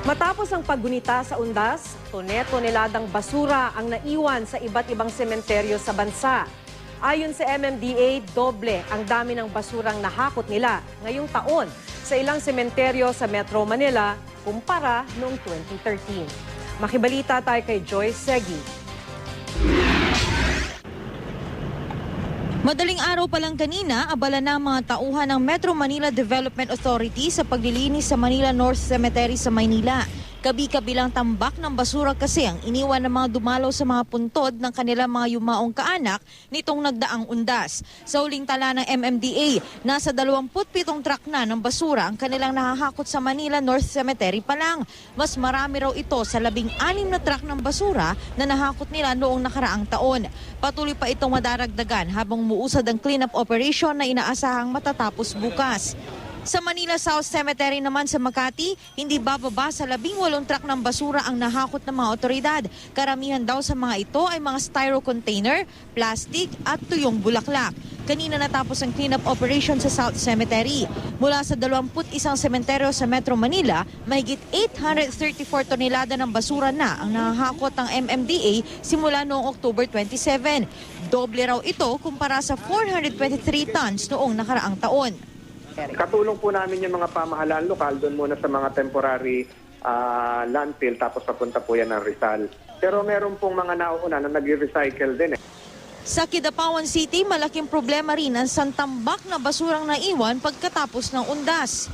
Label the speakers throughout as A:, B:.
A: Matapos ang paggunita sa undas, tone-toneladang basura ang naiwan sa iba't ibang sementeryo sa bansa. Ayon sa MMDA, doble ang dami ng basurang nahakot nila ngayong taon sa ilang sementeryo sa Metro Manila kumpara noong 2013. Makibalita tayo kay Joy Segui.
B: Madaling araw pa lang kanina, abala na ang mga tauhan ng Metro Manila Development Authority sa paglilinis sa Manila North Cemetery sa Maynila. Kabi-kabilang tambak ng basura kasi ang iniwan ng mga dumalaw sa mga puntod ng kanilang mga yumaong kaanak nitong nagdaang undas. Sa huling tala ng MMDA, nasa 27 truck na ng basura ang kanilang nahahakot sa Manila North Cemetery pa lang. Mas marami raw ito sa 16 na truck ng basura na nahakot nila noong nakaraang taon. Patuloy pa itong madaragdagan habang umuusad ang cleanup operation na inaasahang matatapos bukas. Sa Manila South Cemetery naman sa Makati, hindi bababa sa 18 truck ng basura ang nahakot ng mga otoridad. Karamihan daw sa mga ito ay mga styro container, plastic at tuyong bulaklak. Kanina natapos ang cleanup operation sa South Cemetery. Mula sa 21 sementeryo sa Metro Manila, mahigit 834 tonelada ng basura na ang nahahakot ng MMDA simula noong October 27. Doble raw ito kumpara sa 423 tons noong nakaraang taon.
C: Katulong po namin yung mga pamahalaan lokal doon muna sa mga temporary landfill tapos papunta po yan ng Rizal. Pero meron pong mga nauuna na nag-recycle din.
B: Sa Kidapawan City, malaking problema rin ang santambak na basurang naiwan pagkatapos ng undas.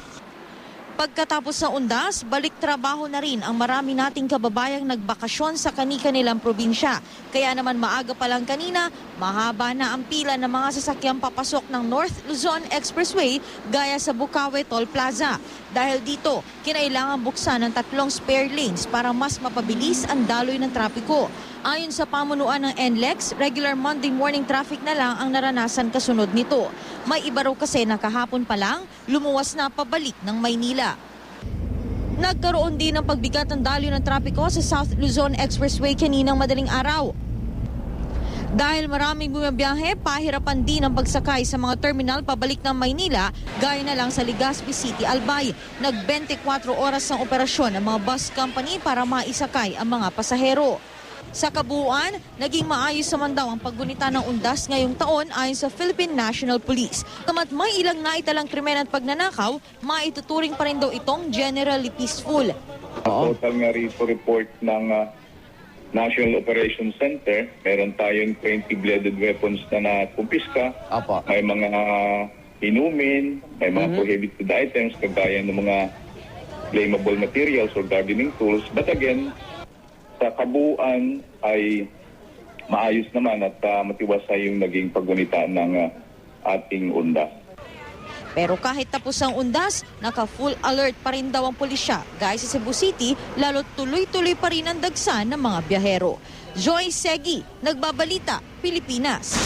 B: Pagkatapos ng undas, balik trabaho na rin ang marami nating kababayang nagbakasyon sa kani-kanilang probinsya. Kaya naman maaga pa lang kanina, mahaba na ang pila ng mga sasakyang papasok ng North Luzon Expressway gaya sa Bukawi Toll Plaza. Dahil dito, kinailangan buksan ng 3 spare lanes para mas mapabilis ang daloy ng trapiko. Ayon sa pamunuan ng NLEX, regular Monday morning traffic na lang ang naranasan kasunod nito. May iba raw kasi na kahapon pa lang, lumuwas na pabalik ng Maynila. Nagkaroon din ng pagbigat ng daloy ng trapiko sa South Luzon Expressway kaninang madaling araw. Dahil maraming bumabiyahe, pahirapan din ang pagsakay sa mga terminal pabalik ng Maynila, gaya na lang sa Legazpi City, Albay. Nag-24 oras ng operasyon ang mga bus company para maisakay ang mga pasahero. Sa kabuuan, naging maayos naman daw ang paggunita ng undas ngayong taon ayon sa Philippine National Police. Kamat may ilang naitalang krimen at pagnanakaw, maituturing pa rin daw itong generally peaceful.
D: Total nga report ng National Operations Center, meron tayong 20 bladed weapons na nakumpiska. May mga inumin, may mga prohibited items, kagaya ng mga flammable materials or gardening tools. But again, sa kabuuan ay maayos naman at matiwasay yung naging paggunita ng ating undas.
B: Pero kahit tapos ang undas, naka-full alert pa rin daw ang pulisya. Gaya sa Cebu City, lalo tuloy-tuloy pa rin ang dagsa ng mga biyahero. Joy Segui, Nagbabalita, Pilipinas.